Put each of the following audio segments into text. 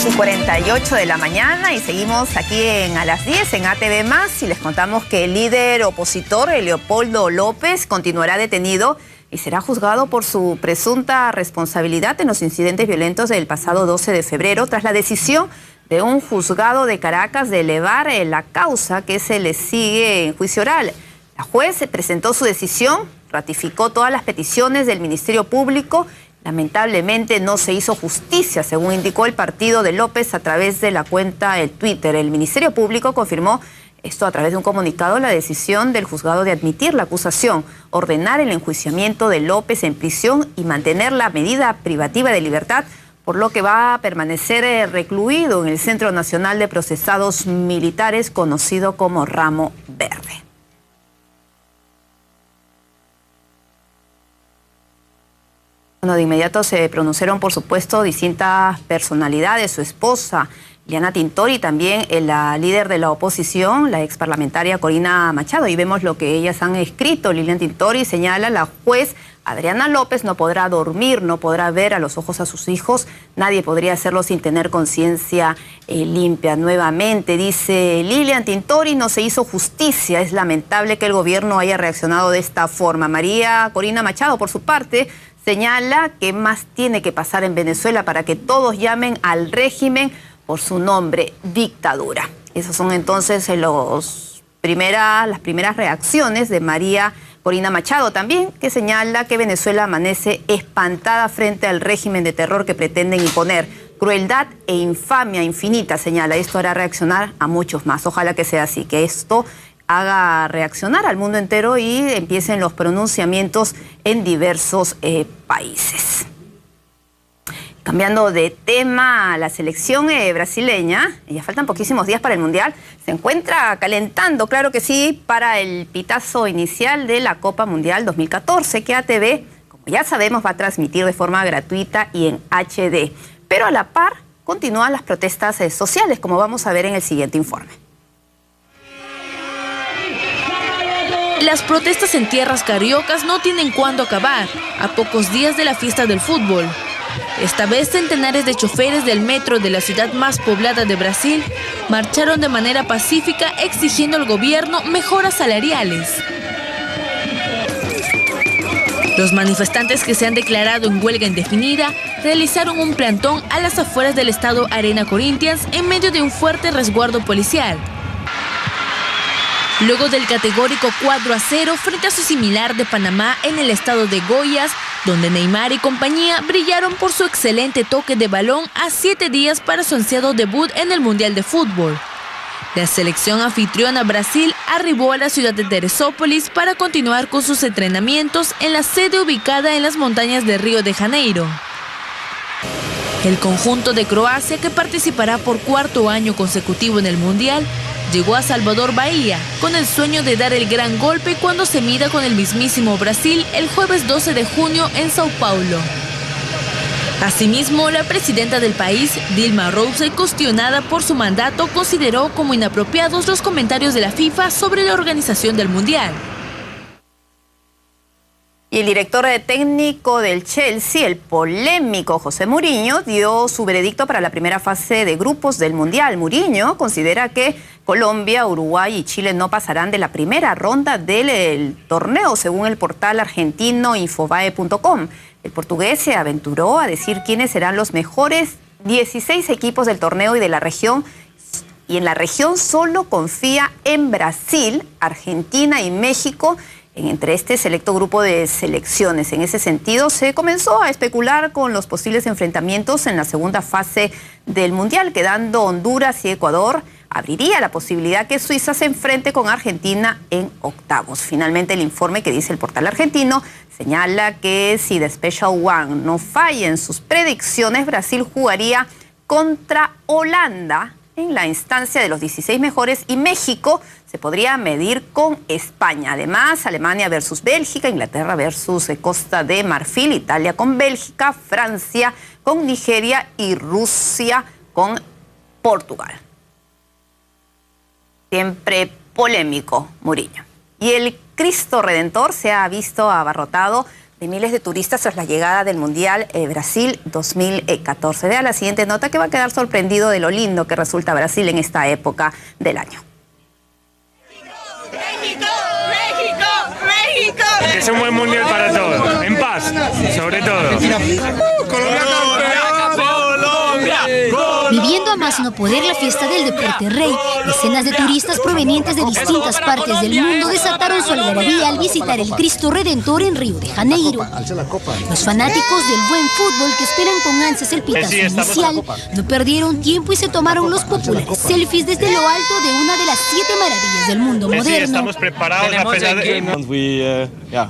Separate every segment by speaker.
Speaker 1: 8:48 de la mañana y seguimos aquí a las 10 en ATV Más y les contamos que el líder opositor, Leopoldo López, continuará detenido y será juzgado por su presunta responsabilidad en los incidentes violentos del pasado 12 de febrero tras la decisión de un juzgado de Caracas de elevar la causa que se le sigue en juicio oral. La juez presentó su decisión, ratificó todas las peticiones del Ministerio Público. Lamentablemente no se hizo justicia, según indicó el partido de López a través de la cuenta de Twitter. El Ministerio Público confirmó esto a través de un comunicado, la decisión del juzgado de admitir la acusación, ordenar el enjuiciamiento de López en prisión y mantener la medida privativa de libertad, por lo que va a permanecer recluido en el Centro Nacional de Procesados Militares, conocido como Ramo Verde. Bueno, de inmediato se pronunciaron, por supuesto, distintas personalidades. Su esposa, Liliana Tintori, también la líder de la oposición, la ex parlamentaria Corina Machado. Y vemos lo que ellas han escrito. Liliana Tintori señala: la juez Adriana López no podrá dormir, no podrá ver a los ojos a sus hijos. Nadie podría hacerlo sin tener conciencia limpia. Nuevamente, dice Liliana Tintori, no se hizo justicia. Es lamentable que el gobierno haya reaccionado de esta forma. María Corina Machado, por su parte, señala que más tiene que pasar en Venezuela para que todos llamen al régimen por su nombre: dictadura. Esas son entonces las primeras reacciones de María Corina Machado también, que señala que Venezuela amanece espantada frente al régimen de terror que pretenden imponer. Crueldad e infamia infinita, señala. Esto hará reaccionar a muchos más. Ojalá que sea así, que esto haga reaccionar al mundo entero y empiecen los pronunciamientos en diversos países. Cambiando de tema, la selección brasileña, ya faltan poquísimos días para el Mundial, se encuentra calentando, claro que sí, para el pitazo inicial de la Copa Mundial 2014, que ATV, como ya sabemos, va a transmitir de forma gratuita y en HD. Pero a la par continúan las protestas sociales, como vamos a ver en el siguiente informe.
Speaker 2: Las protestas en tierras cariocas no tienen cuándo acabar, a pocos días de la fiesta del fútbol. Esta vez centenares de choferes del metro de la ciudad más poblada de Brasil marcharon de manera pacífica exigiendo al gobierno mejoras salariales. Los manifestantes, que se han declarado en huelga indefinida, realizaron un plantón a las afueras del estadio Arena Corinthians en medio de un fuerte resguardo policial. Luego del categórico 4-0 frente a su similar de Panamá en el estado de Goiás, donde Neymar y compañía brillaron por su excelente toque de balón a 7 días para su ansiado debut en el Mundial de Fútbol. La selección anfitriona Brasil arribó a la ciudad de Teresópolis para continuar con sus entrenamientos en la sede ubicada en las montañas de Río de Janeiro. El conjunto de Croacia, que participará por 4º año consecutivo en el Mundial, llegó a Salvador Bahía con el sueño de dar el gran golpe cuando se mida con el mismísimo Brasil el jueves 12 de junio en Sao Paulo. Asimismo, la presidenta del país, Dilma Rousseff, cuestionada por su mandato, consideró como inapropiados los comentarios de la FIFA sobre la organización del Mundial.
Speaker 1: Y el director técnico del Chelsea, el polémico José Mourinho, dio su veredicto para la primera fase de grupos del Mundial. Mourinho considera que Colombia, Uruguay y Chile no pasarán de la primera ronda del torneo, según el portal argentino Infobae.com. El portugués se aventuró a decir quiénes serán los mejores 16 equipos del torneo y de la región. Y en la región solo confía en Brasil, Argentina y México, entre este selecto grupo de selecciones. En ese sentido, se comenzó a especular con los posibles enfrentamientos en la segunda fase del Mundial, quedando Honduras y Ecuador. Abriría la posibilidad que Suiza se enfrente con Argentina en octavos. Finalmente, el informe que dice el portal argentino señala que si The Special One no falla en sus predicciones, Brasil jugaría contra Holanda en la instancia de los 16 mejores y México se podría medir con España. Además, Alemania versus Bélgica, Inglaterra versus Costa de Marfil, Italia con Bélgica, Francia con Nigeria y Rusia con Portugal. Siempre polémico, Mourinho. Y el Cristo Redentor se ha visto abarrotado de miles de turistas tras la llegada del Mundial Brasil 2014. Vea la siguiente nota que va a quedar sorprendido de lo lindo que resulta Brasil en esta época del año.
Speaker 3: ¡México! ¡México! ¡México!
Speaker 4: Es un buen mundial para todos, en paz, sobre todo.
Speaker 5: Viviendo a más no poder la fiesta del deporte rey, decenas de turistas provenientes de distintas partes del mundo desataron su algarabía al visitar el Cristo Redentor en Río de Janeiro. Los fanáticos del buen fútbol que esperan con ansias el pitazo inicial no perdieron tiempo y se tomaron los populares selfies desde lo alto de una de las 7 maravillas del mundo moderno.
Speaker 4: Estamos preparados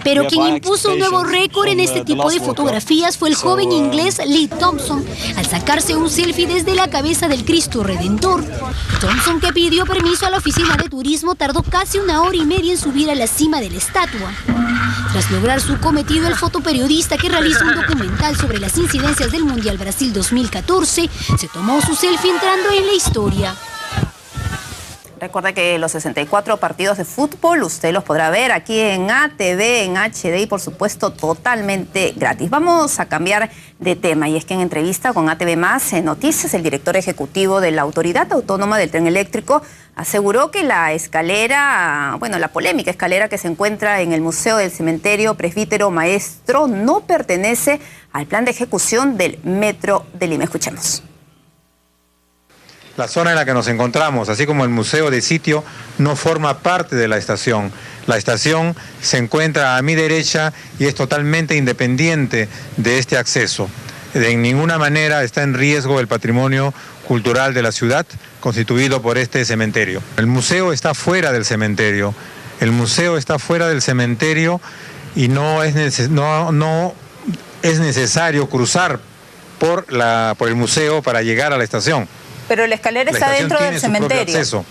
Speaker 5: Pero quien impuso un nuevo récord en este tipo de fotografías fue el joven inglés Lee Thompson, al sacarse un selfie desde la cabeza del Cristo Redentor. Thompson, que pidió permiso a la oficina de turismo, tardó casi 1 hora y media en subir a la cima de la estatua. Tras lograr su cometido, el fotoperiodista que realiza un documental sobre las incidencias del Mundial Brasil 2014 se tomó su selfie entrando en la historia.
Speaker 1: Recuerda que los 64 partidos de fútbol usted los podrá ver aquí en ATV, en HD y por supuesto totalmente gratis. Vamos a cambiar de tema y es que en entrevista con ATV Más en Noticias, el director ejecutivo de la Autoridad Autónoma del Tren Eléctrico aseguró que la escalera, la polémica escalera que se encuentra en el Museo del Cementerio Presbítero Maestro no pertenece al plan de ejecución del Metro de Lima. Escuchemos.
Speaker 6: La zona en la que nos encontramos, así como el museo de sitio, no forma parte de la estación. La estación se encuentra a mi derecha y es totalmente independiente de este acceso. De ninguna manera está en riesgo el patrimonio cultural de la ciudad constituido por este cementerio. El museo está fuera del cementerio. El museo está fuera del cementerio y no es necesario cruzar por el museo para llegar a la estación.
Speaker 1: Pero la escalera está dentro del cementerio.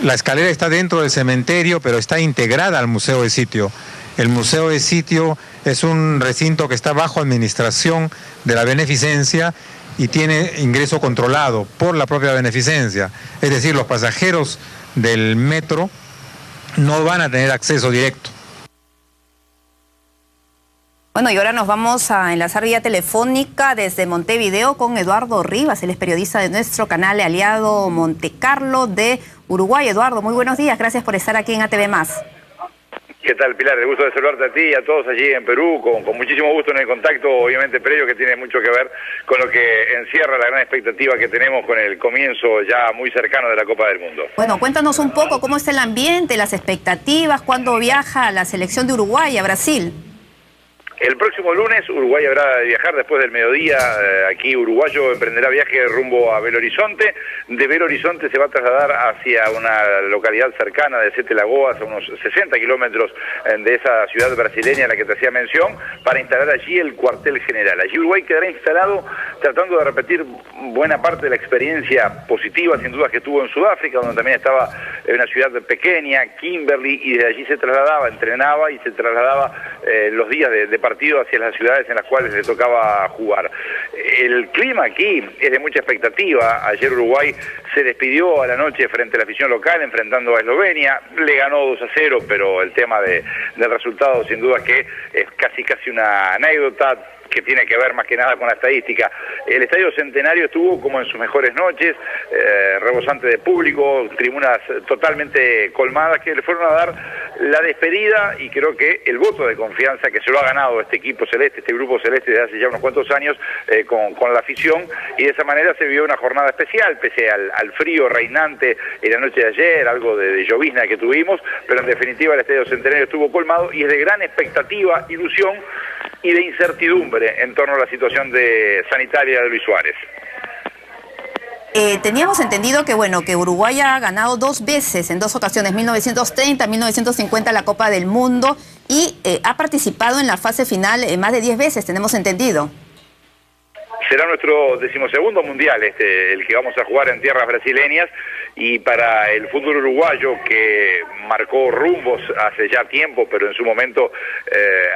Speaker 6: La escalera está dentro del cementerio, pero está integrada al museo de sitio. El museo de sitio es un recinto que está bajo administración de la beneficencia y tiene ingreso controlado por la propia beneficencia. Es decir, los pasajeros del metro no van a tener acceso directo.
Speaker 1: Bueno, y ahora nos vamos a enlazar vía telefónica desde Montevideo con Eduardo Rivas, él es periodista de nuestro canal aliado Montecarlo de Uruguay. Eduardo, muy buenos días, gracias por estar aquí en ATV Más.
Speaker 7: ¿Qué tal, Pilar? El gusto de saludarte a ti y a todos allí en Perú, con muchísimo gusto en el contacto, obviamente previo, que tiene mucho que ver con lo que encierra la gran expectativa que tenemos con el comienzo ya muy cercano de la Copa del Mundo.
Speaker 1: Bueno, cuéntanos un poco cómo está el ambiente, las expectativas, cuándo viaja la selección de Uruguay a Brasil.
Speaker 7: El próximo lunes Uruguay habrá de viajar después del mediodía. Aquí uruguayo emprenderá viaje rumbo a Belo Horizonte. De Belo Horizonte se va a trasladar hacia una localidad cercana de Sete Lagoas, a unos 60 kilómetros de esa ciudad brasileña a la que te hacía mención, para instalar allí el cuartel general. Allí Uruguay quedará instalado tratando de repetir buena parte de la experiencia positiva, sin duda, que tuvo en Sudáfrica, donde también estaba en una ciudad pequeña, Kimberley, y de allí se trasladaba, entrenaba y se trasladaba los días de partido hacia las ciudades en las cuales le tocaba jugar. El clima aquí es de mucha expectativa. Ayer Uruguay se despidió a la noche frente a la afición local enfrentando a Eslovenia, le ganó 2-0, pero el tema del resultado sin duda que es casi una anécdota que tiene que ver más que nada con la estadística. El Estadio Centenario estuvo como en sus mejores noches, rebosante de público, tribunas totalmente colmadas, que le fueron a dar la despedida y creo que el voto de confianza que se lo ha ganado este equipo celeste, este grupo celeste desde hace ya unos cuantos años con la afición, y de esa manera se vivió una jornada especial, pese al frío reinante en la noche de ayer, algo de llovizna que tuvimos, pero en definitiva el Estadio Centenario estuvo colmado y es de gran expectativa, ilusión y de incertidumbre en torno a la situación sanitaria de Luis Suárez.
Speaker 1: Teníamos entendido que que Uruguay ha ganado 2 veces, en 2 ocasiones, 1930, 1950, la Copa del Mundo, y ha participado en la fase final más de 10 veces, tenemos entendido.
Speaker 7: Será nuestro 12º mundial el que vamos a jugar en tierras brasileñas, y para el fútbol uruguayo, que marcó rumbos hace ya tiempo, pero en su momento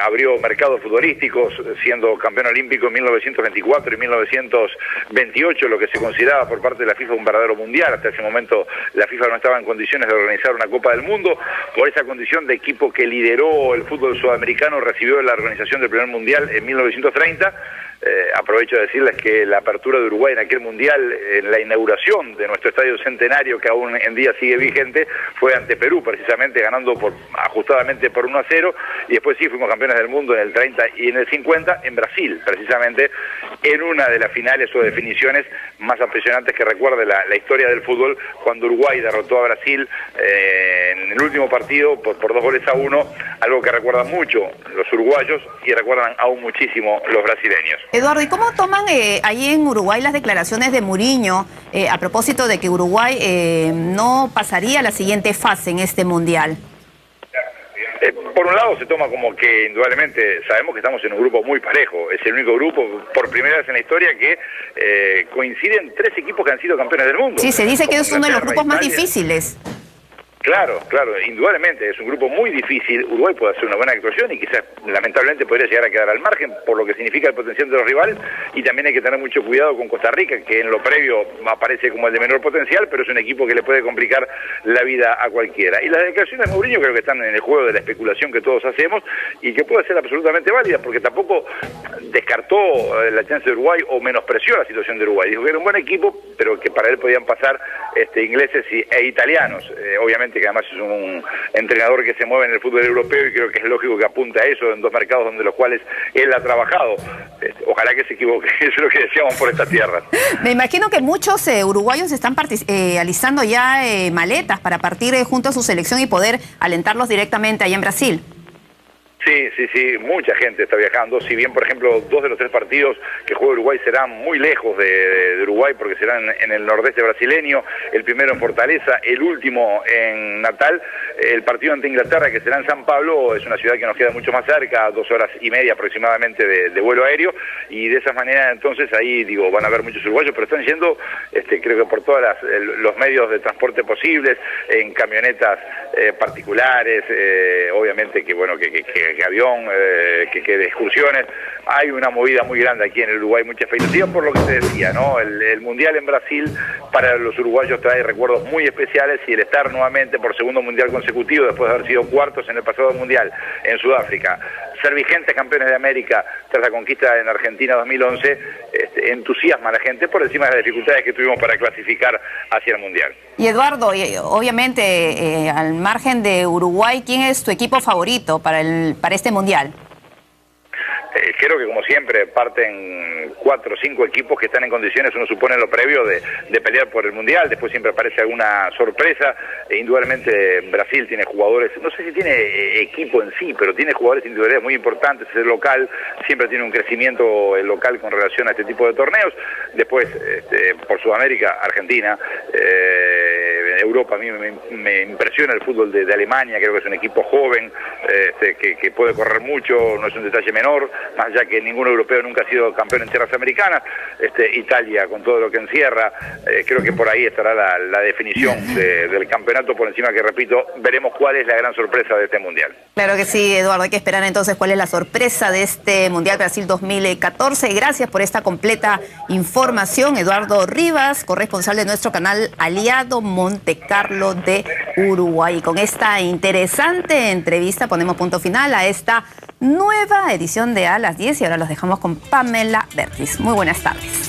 Speaker 7: abrió mercados futbolísticos, siendo campeón olímpico en 1924 y 1928, lo que se consideraba por parte de la FIFA un verdadero mundial. Hasta ese momento la FIFA no estaba en condiciones de organizar una Copa del Mundo. Por esa condición de equipo que lideró el fútbol sudamericano, recibió la organización del primer mundial en 1930. Aprovecho de decirles que la apertura de Uruguay en aquel mundial, en la inauguración de nuestro estadio centenario, que aún en día sigue vigente, fue ante Perú, precisamente ganando ajustadamente por 1-0, y después sí fuimos campeones del mundo en el 30 y en el 50 en Brasil, precisamente en una de las finales o definiciones más apasionantes que recuerde la historia del fútbol, cuando Uruguay derrotó a Brasil en el último partido por 2-1, algo que recuerdan mucho los uruguayos y recuerdan aún muchísimo los brasileños.
Speaker 1: Eduardo, ¿y cómo toman ahí en Uruguay las declaraciones de Mourinho a propósito de que Uruguay no pasaría a la siguiente fase en este mundial?
Speaker 7: Por un lado se toma como que indudablemente sabemos que estamos en un grupo muy parejo, es el único grupo por primera vez en la historia que coinciden 3 equipos que han sido campeones del mundo.
Speaker 1: Sí, se dice que es uno de los grupos más difíciles.
Speaker 7: Claro, indudablemente es un grupo muy difícil. Uruguay puede hacer una buena actuación y quizás lamentablemente podría llegar a quedar al margen por lo que significa el potencial de los rivales, y también hay que tener mucho cuidado con Costa Rica, que en lo previo aparece como el de menor potencial, pero es un equipo que le puede complicar la vida a cualquiera. Y las declaraciones de Mourinho creo que están en el juego de la especulación que todos hacemos y que puede ser absolutamente válida, porque tampoco descartó la chance de Uruguay o menospreció la situación de Uruguay. Dijo que era un buen equipo, pero que para él podían pasar ingleses e italianos. Obviamente que además es un entrenador que se mueve en el fútbol europeo y creo que es lógico que apunte a eso en 2 mercados donde los cuales él ha trabajado. Ojalá que se equivoque, eso es lo que decíamos por estas tierras.
Speaker 1: Me imagino que muchos uruguayos están alistando ya maletas para partir junto a su selección y poder alentarlos directamente allá en Brasil.
Speaker 7: Sí, mucha gente está viajando, si bien por ejemplo 2 de los 3 partidos que juega Uruguay serán muy lejos de Uruguay porque serán en el nordeste brasileño, el primero en Fortaleza, el último en Natal, el partido ante Inglaterra que será en San Pablo, es una ciudad que nos queda mucho más cerca, 2 horas y media aproximadamente de vuelo aéreo, y de esa manera entonces ahí van a haber muchos uruguayos, pero están yendo creo que por todos los medios de transporte posibles, en camionetas particulares, obviamente que avión, que de excursiones. Hay una movida muy grande aquí en el Uruguay, mucha expectativa por lo que se decía, ¿no? El Mundial en Brasil para los uruguayos trae recuerdos muy especiales, y el estar nuevamente por segundo Mundial consecutivo, después de haber sido cuartos en el pasado Mundial en Sudáfrica, ser vigentes campeones de América tras la conquista en Argentina 2011, entusiasma a la gente por encima de las dificultades que tuvimos para clasificar hacia el Mundial.
Speaker 1: Y Eduardo, obviamente, al margen de Uruguay, ¿quién es tu equipo favorito para este Mundial?
Speaker 7: Creo que como siempre parten 4 o 5 equipos que están en condiciones, uno supone en lo previo, de pelear por el Mundial. Después siempre aparece alguna sorpresa. Indudablemente Brasil tiene jugadores, no sé si tiene equipo en sí, pero tiene jugadores individuales muy importantes. Es el local, siempre tiene un crecimiento el local con relación a este tipo de torneos. Después, por Sudamérica, Argentina, Europa, a mí me impresiona el fútbol de Alemania. Creo que es un equipo joven, que puede correr mucho, no es un detalle menor, más allá que ningún europeo nunca ha sido campeón en tierras americanas. Italia, con todo lo que encierra, creo que por ahí estará la definición del campeonato, por encima que, repito, veremos cuál es la gran sorpresa de este Mundial.
Speaker 1: Claro que sí, Eduardo, hay que esperar entonces cuál es la sorpresa de este Mundial Brasil 2014. Gracias por esta completa información, Eduardo Rivas, corresponsal de nuestro canal aliado Monte Carlo de Uruguay. Y con esta interesante entrevista ponemos punto final a esta nueva edición de A las 10 y ahora los dejamos con Pamela Bertis. Muy buenas tardes.